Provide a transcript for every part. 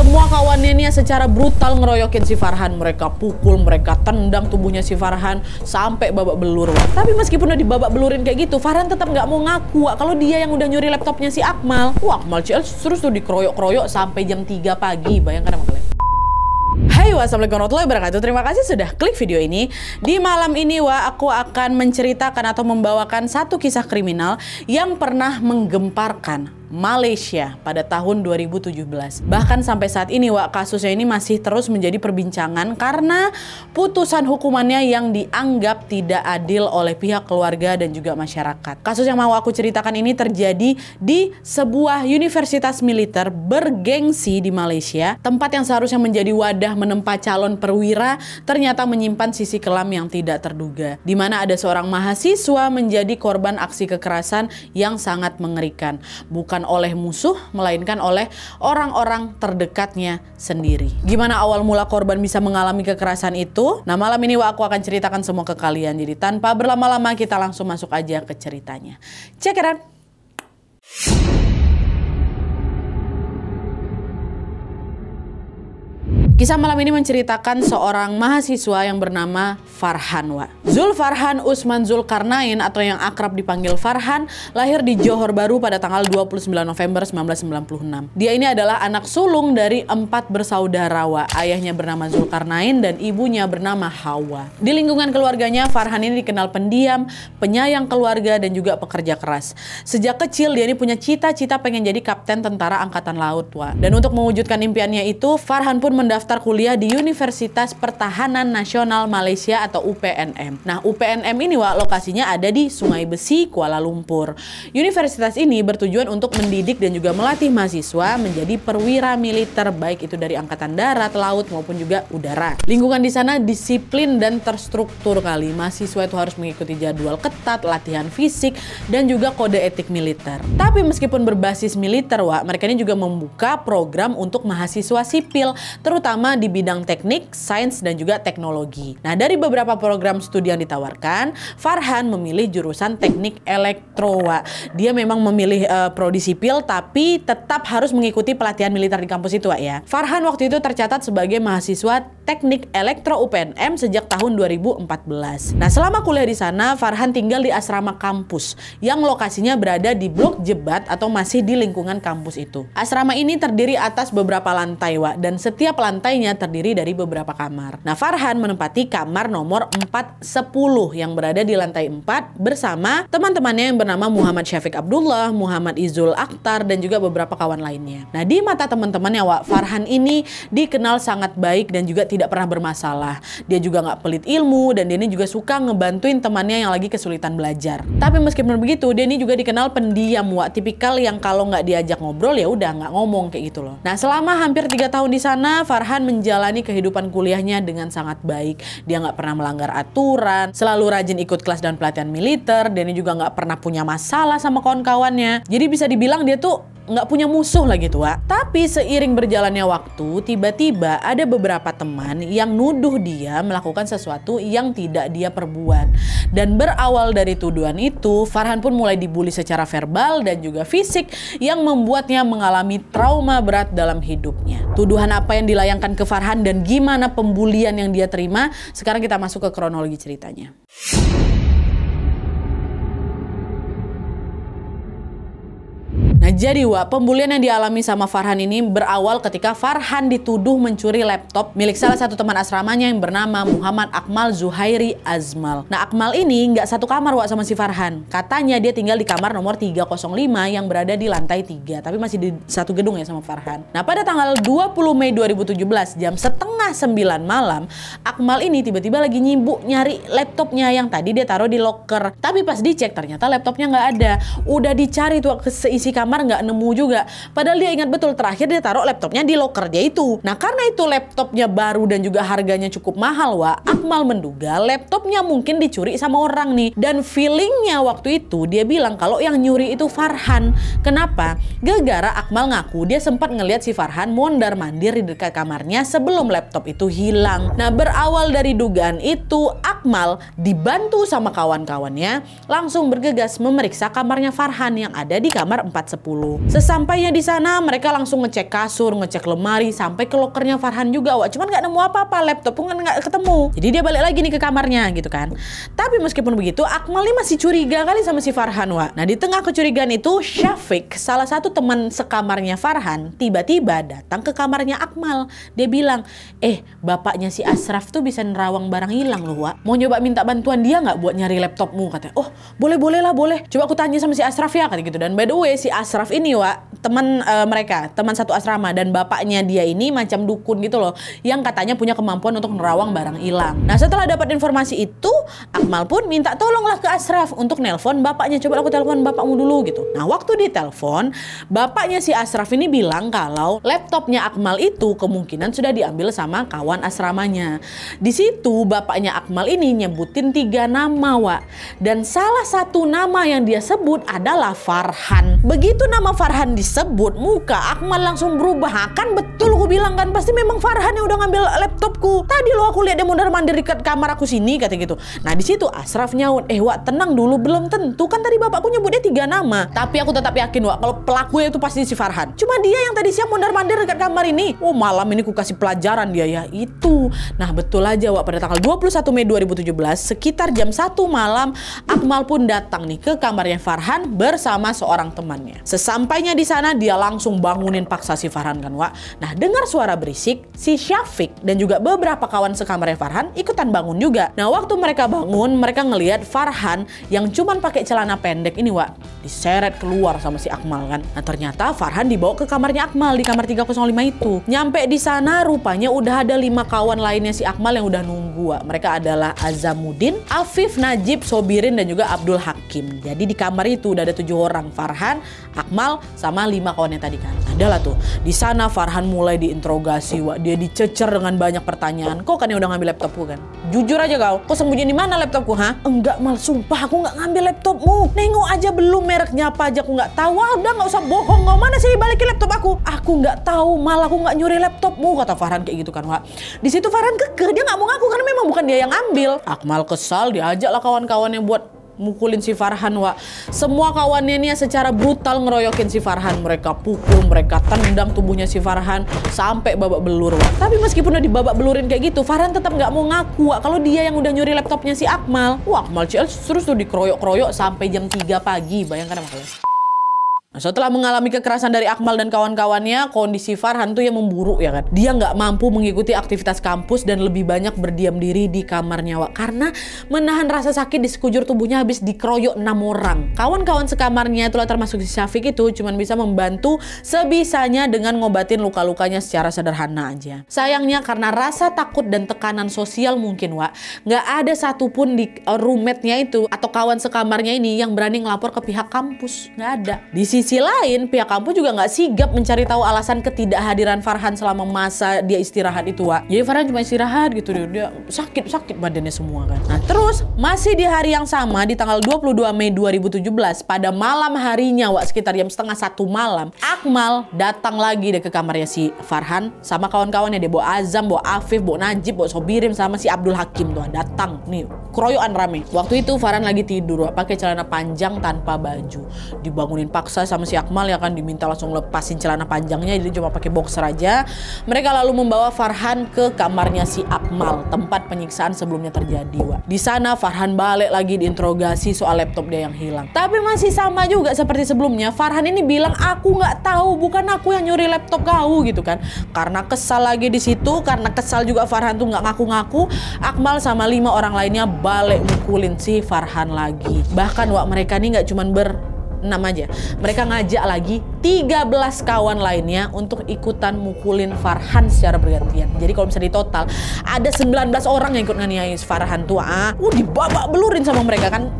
Semua kawannya ini secara brutal ngeroyokin si Farhan. Mereka pukul, mereka tendang tubuhnya si Farhan sampai babak belur. Tapi meskipun udah dibabak belurin kayak gitu, Farhan tetap nggak mau ngaku kalau dia yang udah nyuri laptopnya si Akmal. Akmal CS terus tuh dikeroyok-keroyok sampai jam 3 pagi. Bayangkan sama kalian. Hai, wassalamualaikum warahmatullahi wabarakatuh. Terima kasih sudah klik video ini. Di malam ini aku akan menceritakan atau membawakan satu kisah kriminal yang pernah menggemparkan Malaysia pada tahun 2017. Bahkan sampai saat ini kasusnya ini masih terus menjadi perbincangan karena putusan hukumannya yang dianggap tidak adil oleh pihak keluarga dan juga masyarakat. Kasus yang mau aku ceritakan ini terjadi di sebuah universitas militer bergengsi di Malaysia, tempat yang seharusnya menjadi wadah menempa calon perwira ternyata menyimpan sisi kelam yang tidak terduga, di mana ada seorang mahasiswa menjadi korban aksi kekerasan yang sangat mengerikan, bukan oleh musuh, melainkan oleh orang-orang terdekatnya sendiri. Gimana awal mula korban bisa mengalami kekerasan itu? Nah, malam ini aku akan ceritakan semua ke kalian. Jadi tanpa berlama-lama kita langsung masuk aja ke ceritanya. Check it out. Kisah malam ini menceritakan seorang mahasiswa yang bernama Farhan. Zulfarhan Usman Zulkarnain atau yang akrab dipanggil Farhan lahir di Johor Bahru pada tanggal 29 November 1996. Dia ini adalah anak sulung dari 4 bersaudara. Ayahnya bernama Zulkarnain dan ibunya bernama Hawa. Di lingkungan keluarganya, Farhan ini dikenal pendiam, penyayang keluarga dan juga pekerja keras. Sejak kecil dia ini punya cita-cita pengen jadi kapten tentara angkatan laut. Dan untuk mewujudkan impiannya itu, Farhan pun mendaftar kuliah di Universitas Pertahanan Nasional Malaysia atau UPNM. Nah, UPNM ini lokasinya ada di Sungai Besi, Kuala Lumpur. Universitas ini bertujuan untuk mendidik dan juga melatih mahasiswa menjadi perwira militer, baik itu dari angkatan darat, laut maupun juga udara. Lingkungan di sana disiplin dan terstruktur kali. Mahasiswa itu harus mengikuti jadwal ketat, latihan fisik dan juga kode etik militer. Tapi meskipun berbasis militer, mereka ini juga membuka program untuk mahasiswa sipil, terutama di bidang teknik, sains, dan juga teknologi. Nah, dari beberapa program studi yang ditawarkan, Farhan memilih jurusan teknik elektro. Dia memang memilih prodi sipil, tapi tetap harus mengikuti pelatihan militer di kampus itu ya. Farhan waktu itu tercatat sebagai mahasiswa teknik elektro UPNM sejak tahun 2014. Nah, selama kuliah di sana, Farhan tinggal di asrama kampus yang lokasinya berada di Blok Jebat atau masih di lingkungan kampus itu. Asrama ini terdiri atas beberapa lantai, dan setiap lantainya terdiri dari beberapa kamar. Nah, Farhan menempati kamar nomor 410 yang berada di lantai 4 bersama teman-temannya yang bernama Muhammad Syafiq Abdullah, Muhammad Izul Akhtar, dan juga beberapa kawan lainnya. Nah, di mata teman-temannya, Farhan ini dikenal sangat baik dan juga tidak pernah bermasalah. Dia juga nggak pelit ilmu dan dia ini juga suka ngebantuin temannya yang lagi kesulitan belajar. Tapi meskipun begitu, dia ini juga dikenal pendiam, tipikal yang kalau nggak diajak ngobrol ya udah nggak ngomong kayak gitu loh. Nah, selama hampir 3 tahun di sana, Farhan menjalani kehidupan kuliahnya dengan sangat baik. Dia nggak pernah melanggar aturan, selalu rajin ikut kelas dan pelatihan militer, dan dia juga nggak pernah punya masalah sama kawan-kawannya. Jadi bisa dibilang dia tuh nggak punya musuh lah gitu, Tapi seiring berjalannya waktu, tiba-tiba ada beberapa teman yang nuduh dia melakukan sesuatu yang tidak dia perbuat. Dan berawal dari tuduhan itu, Farhan pun mulai dibully secara verbal dan juga fisik yang membuatnya mengalami trauma berat dalam hidupnya. Tuduhan apa yang dilayangkan ke Farhan dan gimana pembulian yang dia terima, sekarang kita masuk ke kronologi ceritanya. Nah, jadi pembulian yang dialami sama Farhan ini berawal ketika Farhan dituduh mencuri laptop milik salah satu teman asramanya yang bernama Muhammad Akmal Zuhairi Azmal. Nah, Akmal ini nggak satu kamar sama si Farhan. Katanya dia tinggal di kamar nomor 305 yang berada di lantai 3, tapi masih di satu gedung ya sama Farhan. Nah, pada tanggal 20 Mei 2017 jam setengah 9 malam, Akmal ini tiba-tiba lagi nyibuk nyari laptopnya yang tadi dia taruh di loker. Tapi pas dicek ternyata laptopnya nggak ada. Udah dicari tuh seisi kamar nggak nemu juga. Padahal dia ingat betul terakhir dia taruh laptopnya di loker dia itu. Nah, karena itu laptopnya baru dan juga harganya cukup mahal, Akmal menduga laptopnya mungkin dicuri sama orang nih. Dan feelingnya waktu itu dia bilang kalau yang nyuri itu Farhan. Kenapa? Gara-gara Akmal ngaku dia sempat ngelihat si Farhan mondar-mandir di dekat kamarnya sebelum laptop itu hilang. Nah, berawal dari dugaan itu, Akmal dibantu sama kawan-kawannya langsung bergegas memeriksa kamarnya Farhan yang ada di kamar 410. 10. Sesampainya di sana mereka langsung ngecek kasur, ngecek lemari, sampai ke lokernya Farhan juga, Wak. Cuman nggak nemu apa-apa, laptop pun nggak ketemu. Jadi dia balik lagi nih ke kamarnya gitu kan. Tapi meskipun begitu, Akmal ini masih curiga kali sama si Farhan, Wak. Nah, di tengah kecurigaan itu, Syafiq, salah satu teman sekamarnya Farhan, tiba-tiba datang ke kamarnya Akmal. Dia bilang, bapaknya si Ashraf tuh bisa nerawang barang hilang loh, Wak. Mau nyoba minta bantuan dia nggak buat nyari laptopmu, katanya. Oh, boleh lah, boleh. Coba aku tanya sama si Ashraf ya, kata gitu. Dan by the way, si Ashraf ini, Wak, teman mereka, teman satu asrama, dan bapaknya dia ini macam dukun gitu loh, yang katanya punya kemampuan untuk nerawang barang hilang. Nah, setelah dapat informasi itu, Akmal pun minta tolonglah ke Ashraf untuk nelpon bapaknya. Coba aku telepon bapakmu dulu gitu. Nah, waktu ditelepon, bapaknya si Ashraf ini bilang kalau laptopnya Akmal itu kemungkinan sudah diambil sama kawan asramanya. Di situ bapaknya Akmal ini nyebutin 3 nama, Wak. Dan salah satu nama yang dia sebut adalah Farhan. Begitu nama Farhan disebut, muka Akmal langsung berubah. Kan betul aku bilang kan, pasti memang Farhan yang udah ngambil laptopku. Tadi lo aku lihat dia mondar-mandir dekat kamar aku sini, kata gitu. Nah, di situ Ashraf nyaut, Wak, tenang dulu, belum tentu. Kan tadi bapakku nyebutnya 3 nama. Tapi aku tetap yakin, Wak, kalau pelakunya itu pasti si Farhan. Cuma dia yang tadi siang mondar-mandir dekat kamar ini. Oh, malam ini ku kasih pelajaran dia ya, itu. Nah, betul aja, Wak, pada tanggal 21 Mei 2017, sekitar jam 1 malam, Akmal pun datang nih ke kamarnya Farhan bersama seorang temannya. Sesampainya di sana, dia langsung bangunin paksa si Farhan kan, Wak. Nah, dengar suara berisik, si Syafiq dan juga beberapa kawan sekamarnya Farhan ikutan bangun juga. Nah, waktu mereka bangun, mereka ngelihat Farhan yang cuman pakai celana pendek ini, Wak, diseret keluar sama si Akmal kan. Nah, ternyata Farhan dibawa ke kamarnya Akmal di kamar 305 itu. Nyampe di sana, rupanya udah ada 5 kawan lainnya si Akmal yang udah nunggu, Wak. Mereka adalah Azamuddin, Afif, Najib, Sobirin, dan juga Abdul Hakim. Jadi di kamar itu udah ada 7 orang, Farhan, Akmal, sama 5 kawannya tadi kan. Adalah tuh, di sana Farhan mulai diinterogasi, Wak. Dia dicecer dengan banyak pertanyaan. Kok kan yang udah ngambil laptopku kan? Jujur aja kau sembunyi di mana laptopku, ha? Enggak, Mal, sumpah aku nggak ngambil laptopmu. Nengok aja belum mereknya apa aja aku nggak tahu. Udah nggak usah bohong, kau mana sih balikin laptop aku? Aku nggak tahu, Mal, aku nggak nyuri laptopmu, kata Farhan kayak gitu kan, Wak. Di situ Farhan kekeh, dia nggak mau ngaku karena memang bukan dia yang ambil. Akmal kesal, diajaklah kawan-kawannya buat mukulin si Farhan, Wak. Semua kawannya nih secara brutal ngeroyokin si Farhan. Mereka pukul, mereka tendang tubuhnya si Farhan sampai babak belur, Wak. Tapi meskipun udah dibabak belurin kayak gitu, Farhan tetap nggak mau ngaku, Wak, kalau dia yang udah nyuri laptopnya si Akmal. Wah, Akmal terus tuh dikeroyok-keroyok sampai jam 3 pagi. Bayangkan apa kalian? Nah, setelah mengalami kekerasan dari Akmal dan kawan-kawannya, kondisi Farhan tuh yang memburuk ya kan. Dia nggak mampu mengikuti aktivitas kampus dan lebih banyak berdiam diri di kamarnya, Wak. Karena menahan rasa sakit di sekujur tubuhnya habis dikeroyok 6 orang. Kawan-kawan sekamarnya itulah termasuk si Syafiq itu cuman bisa membantu sebisanya dengan ngobatin luka-lukanya secara sederhana aja. Sayangnya karena rasa takut dan tekanan sosial mungkin, Wak, nggak ada satupun di roommate-nya itu atau kawan sekamarnya ini yang berani ngelapor ke pihak kampus. Nggak ada. Di sisi lain, pihak kampus juga nggak sigap mencari tahu alasan ketidakhadiran Farhan selama masa dia istirahat itu, Wak. Jadi Farhan cuma istirahat gitu, dia sakit badannya semua kan. Nah, terus masih di hari yang sama di tanggal 22 Mei 2017 pada malam harinya, Wak, sekitar jam setengah 1 malam, Akmal datang lagi deh ke kamarnya si Farhan sama kawan-kawannya. Dia bawa Azam, bawa Afif, bawa Najib, bawa Sobirim sama si Abdul Hakim tuh datang nih, keroyokan rame. Waktu itu Farhan lagi tidur, Wak, pakai celana panjang tanpa baju. Dibangunin paksa sama si Akmal ya kan, diminta langsung lepasin celana panjangnya, jadi cuma pakai boxer aja. Mereka lalu membawa Farhan ke kamarnya si Akmal, tempat penyiksaan sebelumnya terjadi, Wak. Di sana Farhan balik lagi diinterogasi soal laptop dia yang hilang. Tapi masih sama juga seperti sebelumnya, Farhan ini bilang aku nggak tahu, bukan aku yang nyuri laptop kau gitu kan. Karena kesal lagi di situ, karena kesal juga Farhan tuh nggak ngaku-ngaku, Akmal sama 5 orang lainnya balik mukulin si Farhan lagi. Bahkan, Wak, mereka ini nggak cuman 6 aja. Mereka ngajak lagi 13 kawan lainnya untuk ikutan mukulin Farhan secara bergantian. Jadi kalau misalnya di total ada 19 orang yang ikut nganiaya Farhan tuh. Dibabak belurin sama mereka kan.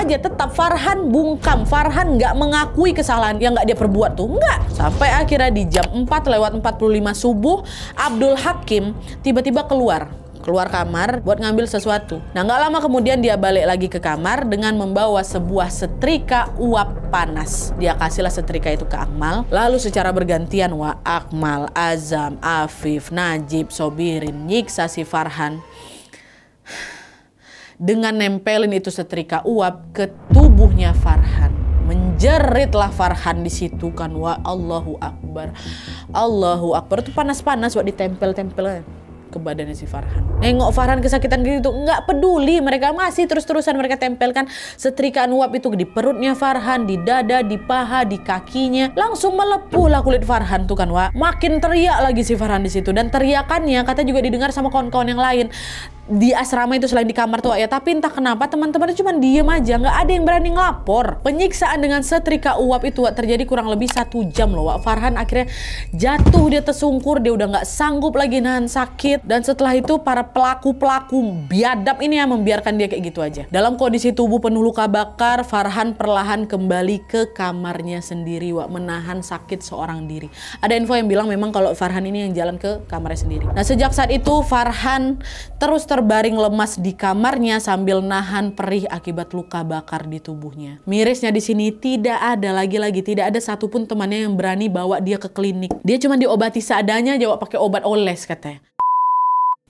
Tetap Farhan bungkam. Farhan nggak mengakui kesalahan yang nggak dia perbuat tuh. Nggak. Sampai akhirnya di jam 4:45 subuh, Abdul Hakim tiba-tiba keluar kamar buat ngambil sesuatu. Nah, nggak lama kemudian dia balik lagi ke kamar dengan membawa sebuah setrika uap panas. Dia kasihlah setrika itu ke Akmal. Lalu secara bergantian, Wak, Akmal, Azam, Afif, Najib, Sobirin nyiksa si Farhan dengan nempelin itu setrika uap ke tubuhnya Farhan. Jeritlah Farhan di situ kan, wa Allahu Akbar. Allahu Akbar, itu panas-panas wa ditempel-tempel ke badannya si Farhan. Nengok Farhan kesakitan gitu, nggak peduli, mereka masih terus-terusan mereka tempelkan setrikaan uap itu di perutnya Farhan, di dada, di paha, di kakinya. Langsung melepuh lah kulit Farhan tuh kan, Wak. Makin teriak lagi si Farhan di situ, dan teriakannya kata juga didengar sama kawan-kawan yang lain di asrama itu selain di kamar tuh ya. Tapi entah kenapa teman-teman cuma diem aja, nggak ada yang berani ngelapor. Penyiksaan dengan setrika uap itu terjadi kurang lebih 1 jam loh, Wak. Farhan akhirnya jatuh, dia tersungkur, dia udah nggak sanggup lagi nahan sakit. Dan setelah itu para pelaku-pelaku biadab ini yang membiarkan dia kayak gitu aja. Dalam kondisi tubuh penuh luka bakar, Farhan perlahan kembali ke kamarnya sendiri, Wak, menahan sakit seorang diri. Ada info yang bilang memang kalau Farhan ini yang jalan ke kamarnya sendiri. Nah, sejak saat itu Farhan terus terbaring lemas di kamarnya sambil nahan perih akibat luka bakar di tubuhnya. Mirisnya di sini tidak ada tidak ada satupun temannya yang berani bawa dia ke klinik. Dia cuma diobati seadanya, jawab pakai obat oles katanya.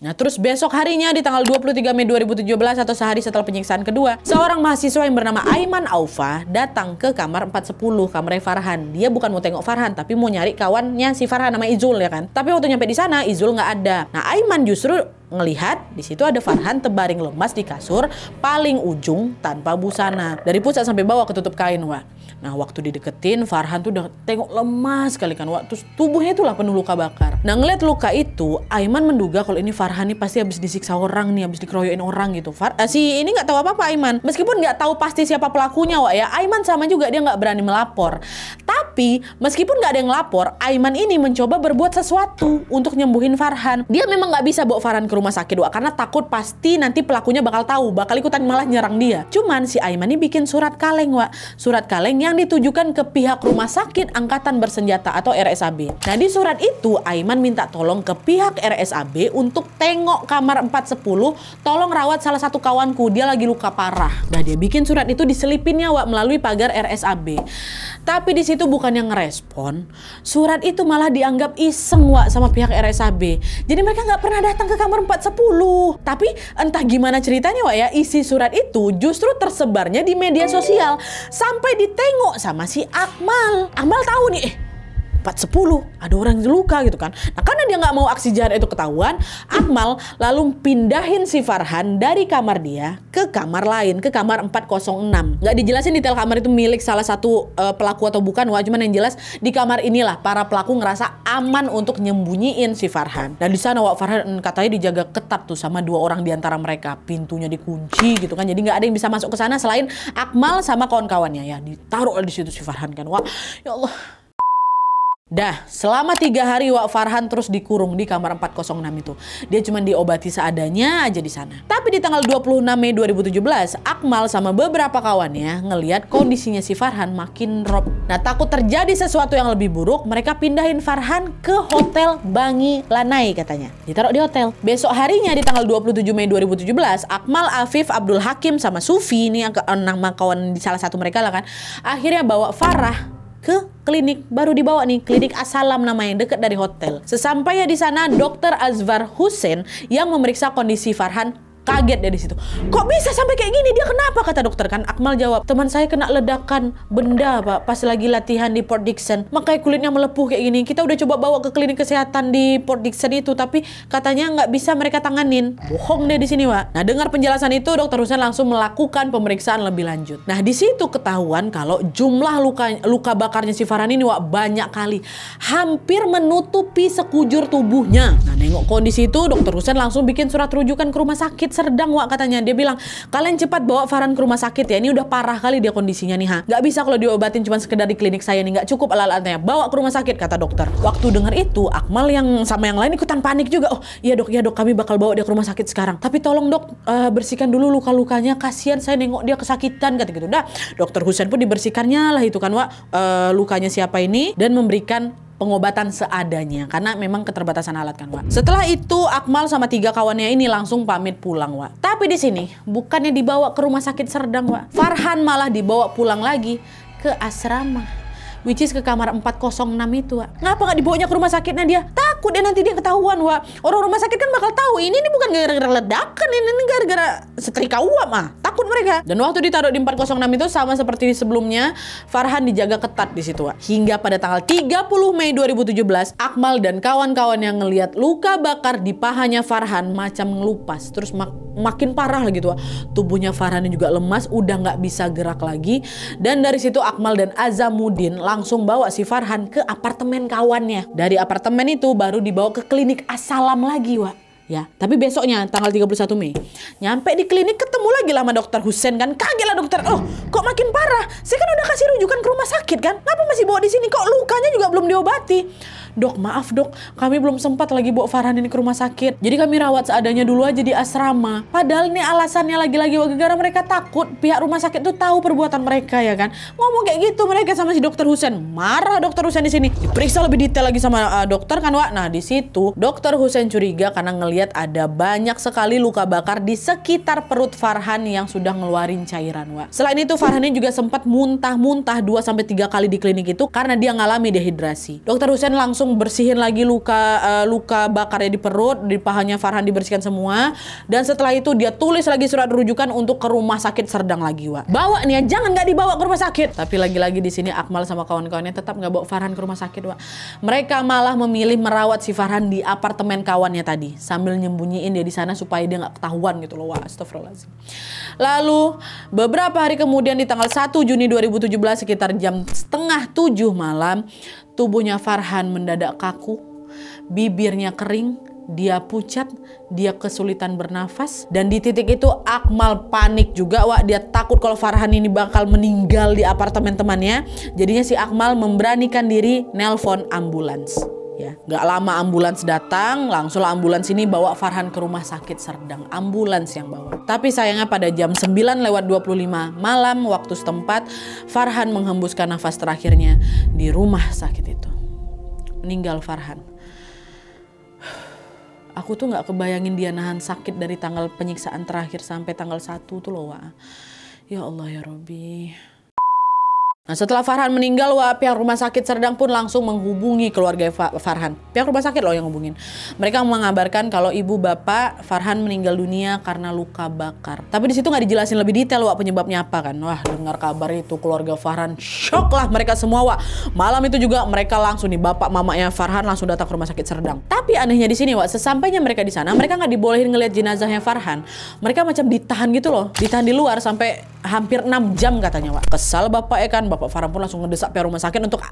Nah, terus besok harinya di tanggal 23 Mei 2017 atau sehari setelah penyiksaan kedua, seorang mahasiswa yang bernama Aiman Aufa datang ke kamar 410, kamarnya Farhan. Dia bukan mau tengok Farhan, tapi mau nyari kawannya si Farhan nama Izul ya kan. Tapi waktu nyampe di sana Izul nggak ada. Nah, Aiman justru ngelihat di situ ada Farhan terbaring lemas di kasur paling ujung tanpa busana. Dari pusat sampai bawah ketutup kain, Wak. Nah, waktu dideketin Farhan tuh udah tengok lemas sekali kan, Wak. Terus tubuhnya itulah penuh luka bakar. Nah, ngeliat luka itu, Aiman menduga kalau ini Farhan nih pasti habis disiksa orang nih, habis dikeroyokin orang gitu. Si ini nggak tahu apa-apa Aiman. Meskipun nggak tahu pasti siapa pelakunya, Wak ya. Aiman sama juga, dia nggak berani melapor. Tapi meskipun nggak ada yang lapor, Aiman ini mencoba berbuat sesuatu untuk nyembuhin Farhan. Dia memang nggak bisa bawa Farhan ke rumah sakit, Wak, karena takut pasti nanti pelakunya bakal tahu, bakal ikutan malah nyerang dia. Cuman si Aiman ini bikin surat kaleng, Wak. Surat kaleng yang ditujukan ke pihak rumah sakit angkatan bersenjata atau RSAB. Nah, di surat itu Aiman minta tolong ke pihak RSAB untuk tengok kamar 410, tolong rawat salah satu kawanku, dia lagi luka parah. Nah, dia bikin surat itu diselipinnya, Wak, melalui pagar RSAB. Tapi di situ bukan yang ngerespon, surat itu malah dianggap iseng, Wak, sama pihak RSAB. Jadi mereka nggak pernah datang ke kamar 410. Tapi entah gimana ceritanya, Wak ya, isi surat itu justru tersebarnya di media sosial sampai ditengok sama si Akmal. Akmal tahu nih, 410 ada orang yang luka gitu kan. Nah, karena dia nggak mau aksi jahat itu ketahuan, Akmal lalu pindahin si Farhan dari kamar dia ke kamar lain, ke kamar 406. Nggak dijelasin detail kamar itu milik salah satu pelaku atau bukan, Wah, cuman yang jelas di kamar inilah para pelaku ngerasa aman untuk nyembunyiin si Farhan. Dan di sana, Wak, Farhan katanya dijaga ketat tuh sama 2 orang di antara mereka, pintunya dikunci gitu kan. Jadi nggak ada yang bisa masuk ke sana selain Akmal sama kawan-kawannya ya. Ditaruh di situ si Farhan kan, Wah, ya Allah. Dah, selama 3 hari, Wak, Farhan terus dikurung di kamar 406 itu. Dia cuma diobati seadanya aja di sana. Tapi di tanggal 26 Mei 2017, Akmal sama beberapa kawannya ngelihat kondisinya si Farhan makin drop. Nah, takut terjadi sesuatu yang lebih buruk, mereka pindahin Farhan ke Hotel Bangi Lanai katanya. Ditaruh di hotel. Besok harinya di tanggal 27 Mei 2017, Akmal, Afif, Abdul Hakim sama Sufi, ini yang nama kawan di salah satu mereka lah kan, akhirnya bawa Farah ke klinik, baru dibawa nih, klinik As-Salam namanya, dekat dari hotel. Sesampainya di sana, Dr. Azwar Hussein yang memeriksa kondisi Farhan kaget dari situ. Kok bisa sampai kayak gini? Dia kenapa? Kata dokter kan. Akmal jawab, teman saya kena ledakan benda, Pak, pas lagi latihan di Port Dickson. Makanya kulitnya melepuh kayak gini. Kita udah coba bawa ke klinik kesehatan di Port Dickson itu, tapi katanya nggak bisa mereka tanganin. Bohong deh di sini, Pak. Nah, dengar penjelasan itu, Dokter Hussein langsung melakukan pemeriksaan lebih lanjut. Nah, di situ ketahuan kalau jumlah luka bakarnya si Farhan ini, Wak, banyak kali. Hampir menutupi sekujur tubuhnya. Nah, nengok kondisi itu, Dokter Hussein langsung bikin surat rujukan ke rumah sakit Serdang, Wak, katanya. Dia bilang, kalian cepat bawa Farhan ke rumah sakit ya, ini udah parah kali dia kondisinya nih, ha. Nggak bisa kalau diobatin cuma sekedar di klinik saya nih, nggak cukup alat-alatnya, bawa ke rumah sakit, kata dokter. Waktu dengar itu, Akmal yang sama yang lain ikutan panik juga. Oh iya dok, kami bakal bawa dia ke rumah sakit sekarang, tapi tolong dok, bersihkan dulu luka-lukanya, kasihan saya nengok dia kesakitan, kata gitu. Dah, Dokter Hussein pun dibersihkannya lah itu kan, Wak, lukanya siapa ini, dan memberikan pengobatan seadanya karena memang keterbatasan alat kan, Wak. Setelah itu Akmal sama 3 kawannya ini langsung pamit pulang, Wak. Tapi di sini bukannya dibawa ke rumah sakit Serdang, Wak. Farhan malah dibawa pulang lagi ke asrama, which is ke kamar 406 itu, Wak. Ngapa nggak dibawanya ke rumah sakitnya dia? Takut dia nanti dia ketahuan, Wak. Orang rumah sakit kan bakal tahu ini bukan gara-gara ledakan, ini gara-gara setrika uap, mah. takut mereka. Dan waktu ditaruh di 406 itu sama seperti sebelumnya, Farhan dijaga ketat di situ, Wak. Hingga pada tanggal 30 Mei 2017, Akmal dan kawan-kawan yang ngelihat luka bakar di pahanya Farhan macam ngelupas, terus makin parah lagi tuh. Tubuhnya Farhan juga lemas, udah nggak bisa gerak lagi. Dan dari situ Akmal dan Azamuddin langsung bawa si Farhan ke apartemen kawannya. Dari apartemen itu baru dibawa ke klinik As-Salam lagi, Wak. Ya, tapi besoknya tanggal 31 Mei nyampe di klinik ketemu lagi lah sama dokter Husein kan. Kaget lah dokter. Oh, kok makin parah? Saya kan udah kasih rujukan ke rumah sakit kan. Kenapa masih bawa di sini? Kok lukanya juga belum diobati? Dok, maaf dok, kami belum sempat lagi bawa Farhan ini ke rumah sakit. Jadi kami rawat seadanya dulu aja di asrama. Padahal ini alasannya lagi-lagi gara-gara mereka takut pihak rumah sakit tuh tahu perbuatan mereka ya kan. Ngomong kayak gitu mereka sama si dokter Husein. Marah dokter Husein di sini. Diperiksa lebih detail lagi sama dokter kan, Wak. Nah, di situ dokter Husein curiga karena ngelihat ada banyak sekali luka bakar di sekitar perut Farhan yang sudah ngeluarin cairan, Wak. Selain itu Farhan ini juga sempat muntah-muntah 2-3 kali di klinik itu karena dia ngalami dehidrasi. Dokter Husein langsung bersihin lagi luka bakarnya di perut, di pahanya Farhan dibersihkan semua. Dan setelah itu dia tulis lagi surat rujukan untuk ke rumah sakit Serdang lagi, Wak. Bawa nih ya, jangan nggak dibawa ke rumah sakit. Tapi lagi-lagi di sini Akmal sama kawan-kawannya tetap nggak bawa Farhan ke rumah sakit, Wak. Mereka malah memilih merawat si Farhan di apartemen kawannya tadi sambil nyembunyiin dia di sana supaya dia nggak ketahuan gitu loh, Wak. Astagfirullahaladzim. Lalu beberapa hari kemudian di tanggal 1 Juni 2017 sekitar jam 6:30 malam, tubuhnya Farhan mendadak kaku, bibirnya kering, dia pucat, dia kesulitan bernafas. Dan di titik itu Akmal panik juga, Wak. Dia takut kalau Farhan ini bakal meninggal di apartemen temannya. Jadinya si Akmal memberanikan diri nelpon ambulans. Ya, gak lama ambulans datang, langsung ambulans ini bawa Farhan ke rumah sakit Serdang. Ambulans yang bawa. Tapi sayangnya pada jam 9:25 malam waktu setempat, Farhan menghembuskan nafas terakhirnya di rumah sakit itu. Meninggal Farhan. Aku tuh gak kebayangin dia nahan sakit dari tanggal penyiksaan terakhir sampai tanggal 1 tuh loh, Wak. Ya Allah ya Robbi. Nah, setelah Farhan meninggal, Wak, pihak rumah sakit Serdang pun langsung menghubungi keluarga Farhan. Pihak rumah sakit loh yang hubungin. Mereka mengabarkan kalau ibu bapak Farhan meninggal dunia karena luka bakar. Tapi di situ nggak dijelasin lebih detail, Wak, penyebabnya apa kan. Wah, dengar kabar itu keluarga Farhan shock lah mereka semua, Wak. Malam itu juga mereka langsung nih, bapak mamanya Farhan langsung datang ke rumah sakit Serdang. Tapi anehnya di sini, Wak, sesampainya mereka di sana, mereka nggak dibolehin ngelihat jenazahnya Farhan. Mereka macam ditahan gitu loh, ditahan di luar sampai hampir 6 jam katanya, Wak. Kesal bapak ya kan. Bapak Farhan pun langsung ngedesak pihak rumah sakit untuk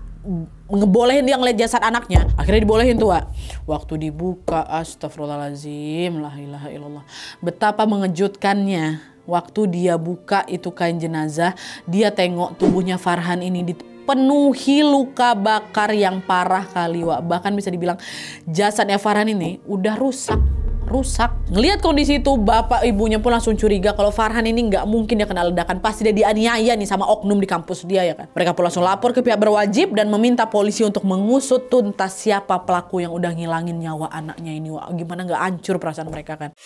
ngebolehin dia ngeliat jasad anaknya. Akhirnya dibolehin tuh, Wak. Waktu dibuka, astagfirullahaladzim, la ilaha illallah. Betapa mengejutkannya. Waktu dia buka itu kain jenazah, dia tengok tubuhnya Farhan ini dipenuhi luka bakar yang parah kali, Wak. Bahkan bisa dibilang jasadnya Farhan ini udah rusak. Ngelihat kondisi itu, bapak ibunya pun langsung curiga kalau Farhan ini nggak mungkin dia kena ledakan. Pasti dia dianiaya nih sama oknum di kampus dia ya kan. Mereka pun langsung lapor ke pihak berwajib dan meminta polisi untuk mengusut tuntas siapa pelaku yang udah ngilangin nyawa anaknya ini. Wah, gimana nggak hancur perasaan mereka kan.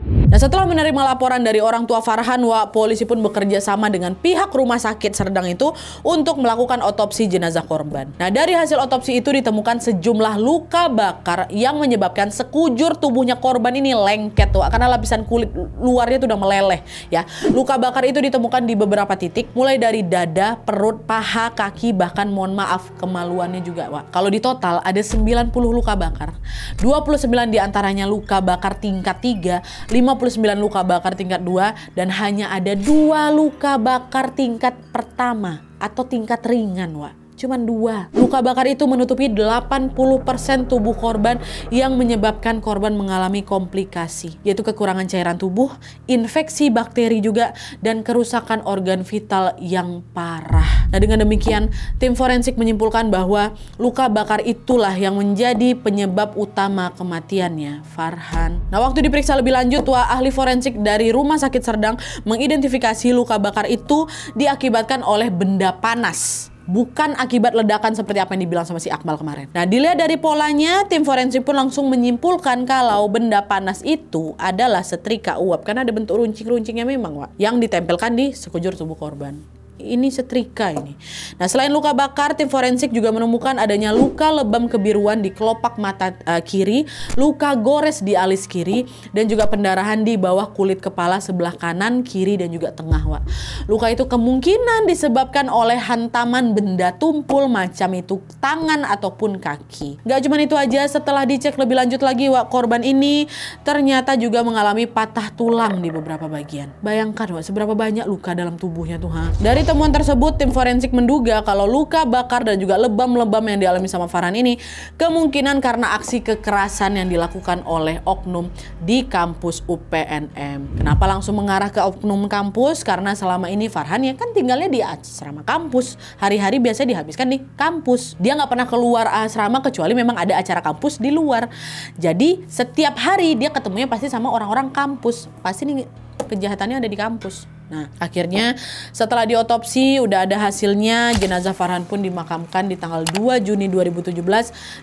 Nah, setelah menerima laporan dari orang tua Farhan, Wak, polisi pun bekerja sama dengan pihak rumah sakit Serdang itu untuk melakukan otopsi jenazah korban. Nah, dari hasil otopsi itu ditemukan sejumlah luka bakar yang menyebabkan sekujur tubuhnya korban ini lengket, Wak, karena lapisan kulit luarnya itu udah meleleh ya. Luka bakar itu ditemukan di beberapa titik, mulai dari dada, perut, paha, kaki, bahkan mohon maaf kemaluannya juga, Wak. Kalau di total ada 90 luka bakar. 29 diantaranya luka bakar tingkat 3, 59 luka bakar tingkat 2, dan hanya ada 2 luka bakar tingkat pertama atau tingkat ringan, Wak. Cuman 2. Luka bakar itu menutupi 80% tubuh korban yang menyebabkan korban mengalami komplikasi, yaitu kekurangan cairan tubuh, infeksi bakteri juga, dan kerusakan organ vital yang parah. Nah, dengan demikian, tim forensik menyimpulkan bahwa luka bakar itulah yang menjadi penyebab utama kematiannya Farhan. Nah, waktu diperiksa lebih lanjut, Wah, ahli forensik dari Rumah Sakit Serdang mengidentifikasi luka bakar itu diakibatkan oleh benda panas, bukan akibat ledakan seperti apa yang dibilang sama si Akmal kemarin. Nah, dilihat dari polanya, tim forensik pun langsung menyimpulkan kalau benda panas itu adalah setrika uap, karena ada bentuk runcing-runcingnya memang, Wak, yang ditempelkan di sekujur tubuh korban. ini setrika ini. Nah, selain luka bakar, tim forensik juga menemukan adanya luka lebam kebiruan di kelopak mata kiri, luka gores di alis kiri, dan juga pendarahan di bawah kulit kepala sebelah kanan, kiri, dan juga tengah, Wak. Luka itu kemungkinan disebabkan oleh hantaman benda tumpul macam itu tangan ataupun kaki. Gak cuma itu aja, setelah dicek lebih lanjut lagi, Wak, korban ini ternyata juga mengalami patah tulang di beberapa bagian. Bayangkan, Wak, seberapa banyak luka dalam tubuhnya tuh, ha? Dari temuan tersebut, tim forensik menduga kalau luka bakar dan juga lebam-lebam yang dialami sama Farhan ini kemungkinan karena aksi kekerasan yang dilakukan oleh oknum di kampus UPNM. Kenapa langsung mengarah ke oknum kampus? Karena selama ini Farhan ya kan tinggalnya di asrama kampus. Hari-hari biasanya dihabiskan di kampus. Dia nggak pernah keluar asrama kecuali memang ada acara kampus di luar. Jadi setiap hari dia ketemunya pasti sama orang-orang kampus. Pasti nih kejahatannya ada di kampus. Nah, akhirnya setelah diotopsi udah ada hasilnya, jenazah Farhan pun dimakamkan di tanggal 2 Juni 2017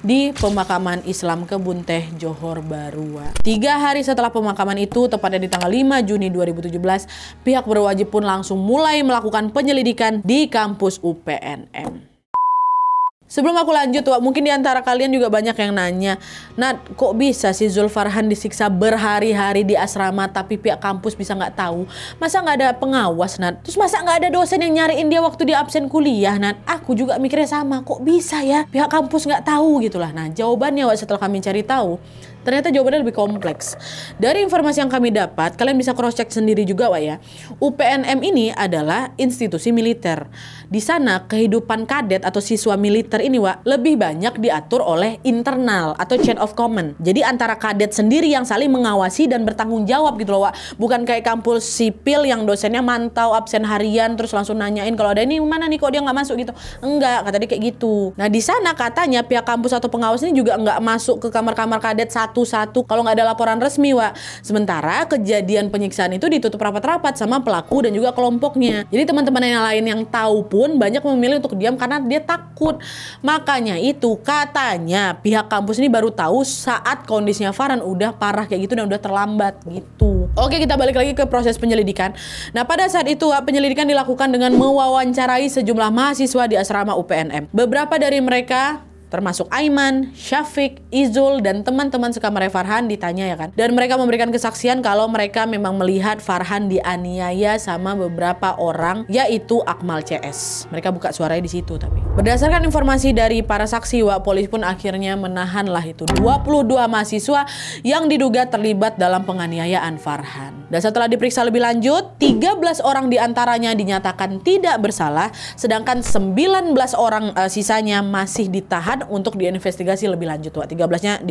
di pemakaman Islam Kebun Teh, Johor Bahru. 3 hari setelah pemakaman itu, tepatnya di tanggal 5 Juni 2017, pihak berwajib pun langsung mulai melakukan penyelidikan di kampus UPNM. Sebelum aku lanjut, Wak, mungkin di antara kalian juga banyak yang nanya, Nat, kok bisa sih Zul Farhan disiksa berhari-hari di asrama tapi pihak kampus bisa nggak tahu? Masa nggak ada pengawas, Nat? Terus masa nggak ada dosen yang nyariin dia waktu dia absen kuliah, Nat? Aku juga mikirnya sama, kok bisa ya pihak kampus nggak tahu gitulah. Nah, jawabannya, Wak, setelah kami cari tahu, ternyata jawabannya lebih kompleks. Dari informasi yang kami dapat, kalian bisa cross check sendiri juga, Wak, ya. UPNM ini adalah institusi militer. Di sana kehidupan kadet atau siswa militer ini, Wak, lebih banyak diatur oleh internal atau chain of command. Jadi antara kadet sendiri yang saling mengawasi dan bertanggung jawab gitu loh, Wak. Bukan kayak kampus sipil yang dosennya mantau absen harian terus langsung nanyain kalau ada ini mana nih kok dia nggak masuk gitu. Enggak, kata dia kayak gitu. Nah, di sana katanya pihak kampus atau pengawas ini juga nggak masuk ke kamar-kamar kadet satu-satu kalau nggak ada laporan resmi, Wak. Sementara kejadian penyiksaan itu ditutup rapat-rapat sama pelaku dan juga kelompoknya. Jadi teman-teman yang lain yang tahu pun banyak memilih untuk diam karena dia takut. Makanya itu katanya pihak kampus ini baru tahu saat kondisinya Farhan udah parah kayak gitu dan udah terlambat gitu. Oke, kita balik lagi ke proses penyelidikan. Nah, pada saat itu penyelidikan dilakukan dengan mewawancarai sejumlah mahasiswa di asrama UPNM. Beberapa dari mereka termasuk Aiman, Syafiq, Izul, dan teman-teman sekamar Farhan ditanya ya kan. Dan mereka memberikan kesaksian kalau mereka memang melihat Farhan dianiaya sama beberapa orang, yaitu Akmal CS. Mereka buka suaranya di situ tapi. Berdasarkan informasi dari para saksi, Wak, polisi pun akhirnya menahanlah itu 22 mahasiswa yang diduga terlibat dalam penganiayaan Farhan. Dan setelah diperiksa lebih lanjut, 13 orang diantaranya dinyatakan tidak bersalah, sedangkan 19 orang sisanya masih ditahan untuk diinvestigasi lebih lanjut, Wak. 13-nya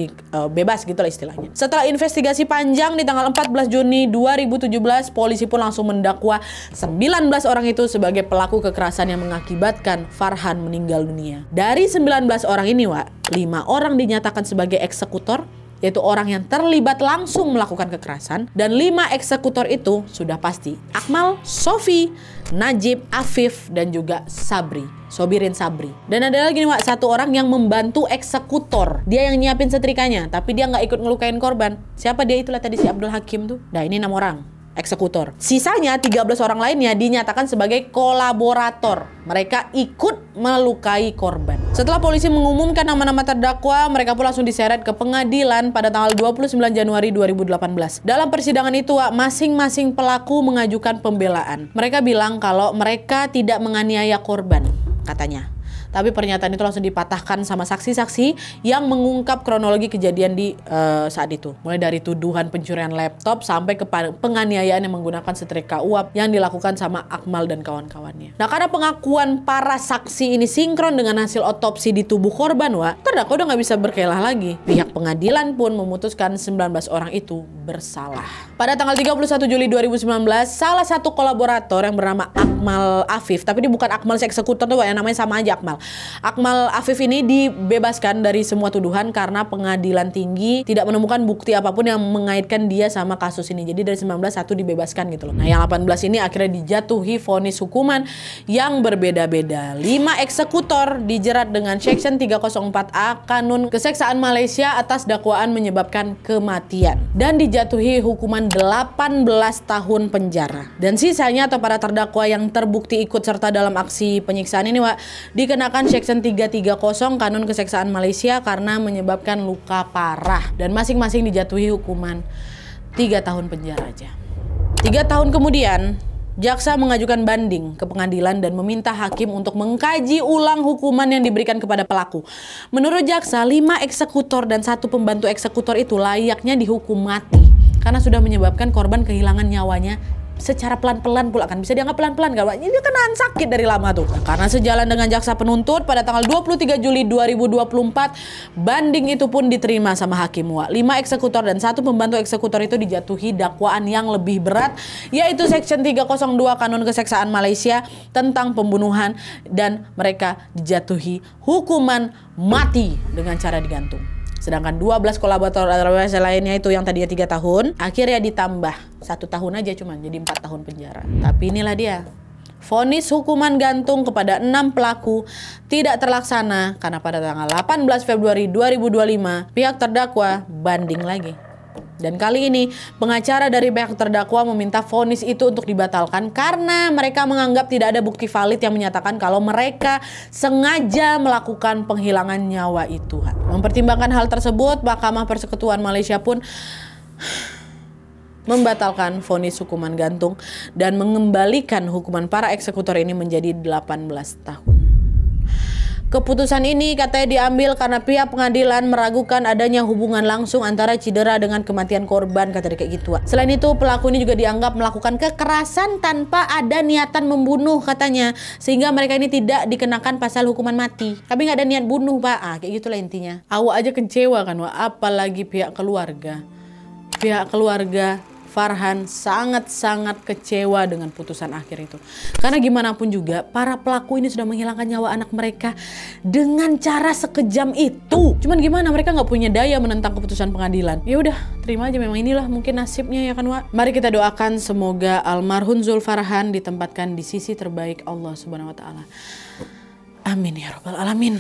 bebas gitu lah istilahnya. Setelah investigasi panjang di tanggal 14 Juni 2017, polisi pun langsung mendakwa 19 orang itu sebagai pelaku kekerasan yang mengakibatkan Farhan meninggal dunia. Dari 19 orang ini, Wak, 5 orang dinyatakan sebagai eksekutor, yaitu orang yang terlibat langsung melakukan kekerasan, dan 5 eksekutor itu sudah pasti Akmal, Sofi, Najib, Afif, dan juga Sobirin Sabri. Dan ada lagi nih, Wak, 1 orang yang membantu eksekutor. Dia yang nyiapin setrikanya, tapi dia nggak ikut ngelukain korban. Siapa dia? Itulah tadi si Abdul Hakim tuh. Nah, ini 6 orang eksekutor. Sisanya 13 orang lainnya dinyatakan sebagai kolaborator. Mereka ikut melukai korban. Setelah polisi mengumumkan nama-nama terdakwa, mereka pun langsung diseret ke pengadilan pada tanggal 29 Januari 2018. Dalam persidangan itu, Wak, masing-masing pelaku mengajukan pembelaan. Mereka bilang kalau mereka tidak menganiaya korban, katanya. Tapi pernyataan itu langsung dipatahkan sama saksi-saksi yang mengungkap kronologi kejadian di saat itu. Mulai dari tuduhan pencurian laptop sampai ke penganiayaan yang menggunakan setrika uap yang dilakukan sama Akmal dan kawan-kawannya. Nah, karena pengakuan para saksi ini sinkron dengan hasil otopsi di tubuh korban, Wak, terdakwa udah nggak bisa berkelah lagi. Pihak pengadilan pun memutuskan 19 orang itu bersalah. Pada tanggal 31 Juli 2019, salah satu kolaborator yang bernama Akmal Afif, tapi dia bukan Akmal si eksekutor tuh, Wak, yang namanya sama aja Akmal. Akmal Afif ini dibebaskan dari semua tuduhan karena pengadilan tinggi tidak menemukan bukti apapun yang mengaitkan dia sama kasus ini. Jadi dari 19 satu dibebaskan gitu loh. Nah yang 18 ini akhirnya dijatuhi vonis hukuman yang berbeda-beda. 5 eksekutor dijerat dengan Section 304A Kanun Keseksaan Malaysia atas dakwaan menyebabkan kematian dan dijatuhi hukuman 18 tahun penjara. Dan sisanya atau para terdakwa yang terbukti ikut serta dalam aksi penyiksaan ini dikenakan Section 330 Kanun Keseksaan Malaysia karena menyebabkan luka parah dan masing-masing dijatuhi hukuman 3 tahun penjara aja. 3 tahun kemudian jaksa mengajukan banding ke pengadilan dan meminta hakim untuk mengkaji ulang hukuman yang diberikan kepada pelaku. Menurut jaksa, 5 eksekutor dan 1 pembantu eksekutor itu layaknya dihukum mati karena sudah menyebabkan korban kehilangan nyawanya secara pelan-pelan pula, kan bisa dianggap pelan-pelan kan, ini kan nahan sakit dari lama tuh. Nah, karena sejalan dengan jaksa penuntut pada tanggal 23 Juli 2024 banding itu pun diterima sama hakim. 5 eksekutor dan 1 pembantu eksekutor itu dijatuhi dakwaan yang lebih berat, yaitu Section 302 Kanun Keseksaan Malaysia tentang pembunuhan, dan mereka dijatuhi hukuman mati dengan cara digantung. Sedangkan 12 kolaborator lainnya itu yang tadinya 3 tahun, akhirnya ditambah 1 tahun aja cuman, jadi 4 tahun penjara. Tapi inilah dia, vonis hukuman gantung kepada 6 pelaku tidak terlaksana karena pada tanggal 18 Februari 2025 pihak terdakwa banding lagi. Dan kali ini pengacara dari pihak terdakwa meminta vonis itu untuk dibatalkan karena mereka menganggap tidak ada bukti valid yang menyatakan kalau mereka sengaja melakukan penghilangan nyawa itu. Mempertimbangkan hal tersebut, Mahkamah Persekutuan Malaysia pun membatalkan vonis hukuman gantung dan mengembalikan hukuman para eksekutor ini menjadi 18 tahun. Keputusan ini katanya diambil karena pihak pengadilan meragukan adanya hubungan langsung antara cedera dengan kematian korban, kata dia kayak gitu. Selain itu, pelaku ini juga dianggap melakukan kekerasan tanpa ada niatan membunuh katanya, sehingga mereka ini tidak dikenakan pasal hukuman mati. Tapi nggak ada niat bunuh, Pak. Kayak gitulah intinya. Awak aja kecewa kan, apalagi pihak keluarga. Pihak keluarga Farhan sangat-sangat kecewa dengan putusan akhir itu. Karena gimana pun juga para pelaku ini sudah menghilangkan nyawa anak mereka dengan cara sekejam itu. Cuman gimana, mereka nggak punya daya menentang keputusan pengadilan. Ya udah, terima aja, memang inilah mungkin nasibnya ya kan, Wak. Mari kita doakan semoga almarhum Zul Farhan ditempatkan di sisi terbaik Allah Subhanahu wa taala. Amin ya rabbal alamin.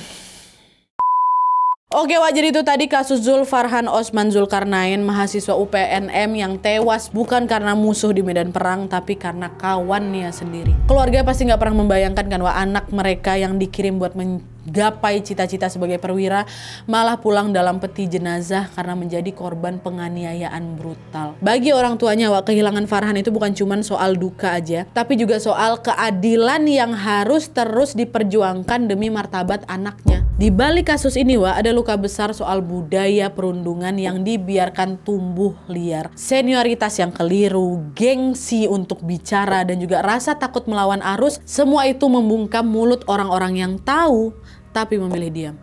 Oke, Wak, jadi itu tadi kasus Zul Farhan Osman Zulkarnain, mahasiswa UPNM yang tewas bukan karena musuh di medan perang, tapi karena kawannya sendiri. Keluarga pasti nggak pernah membayangkan kan, Wak, anak mereka yang dikirim buat menggapai cita-cita sebagai perwira malah pulang dalam peti jenazah karena menjadi korban penganiayaan brutal. Bagi orang tuanya, Wak, kehilangan Farhan itu bukan cuma soal duka aja, tapi juga soal keadilan yang harus terus diperjuangkan demi martabat anaknya. Di balik kasus ini, Wak, ada luka besar soal budaya perundungan yang dibiarkan tumbuh liar. Senioritas yang keliru, gengsi untuk bicara, dan juga rasa takut melawan arus, semua itu membungkam mulut orang-orang yang tahu tapi memilih diam.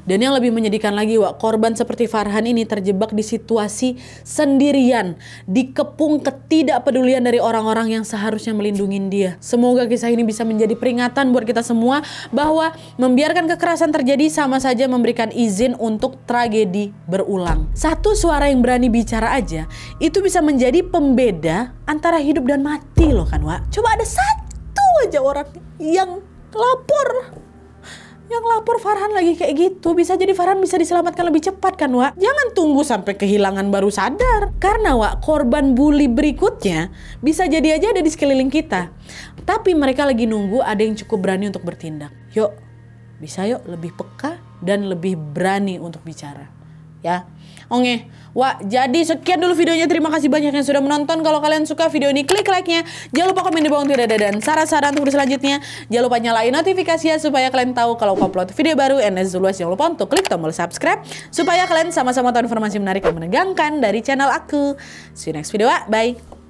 Dan yang lebih menyedihkan lagi, Wak, korban seperti Farhan ini terjebak di situasi sendirian, dikepung ketidakpedulian dari orang-orang yang seharusnya melindungi dia. Semoga kisah ini bisa menjadi peringatan buat kita semua bahwa membiarkan kekerasan terjadi sama saja memberikan izin untuk tragedi berulang. Satu suara yang berani bicara aja itu bisa menjadi pembeda antara hidup dan mati loh kan, Wak. Coba ada satu aja orang yang lapor Farhan lagi kayak gitu, bisa jadi Farhan bisa diselamatkan lebih cepat kan, Wak. Jangan tunggu sampai kehilangan baru sadar. Karena, Wak, korban bully berikutnya bisa jadi aja ada di sekeliling kita. Tapi mereka lagi nunggu ada yang cukup berani untuk bertindak. Yuk, bisa yuk lebih peka dan lebih berani untuk bicara. Ya, oke, Wak, jadi sekian dulu videonya. Terima kasih banyak yang sudah menonton. Kalau kalian suka video ini, klik like-nya. Jangan lupa komen di bawah untuk dada dan saran-saran untuk video selanjutnya. Jangan lupa nyalain notifikasinya supaya kalian tahu kalau aku upload video baru. And as always, jangan lupa untuk klik tombol subscribe supaya kalian sama-sama tahu informasi menarik dan menegangkan dari channel aku. See you next video, Wak. Bye.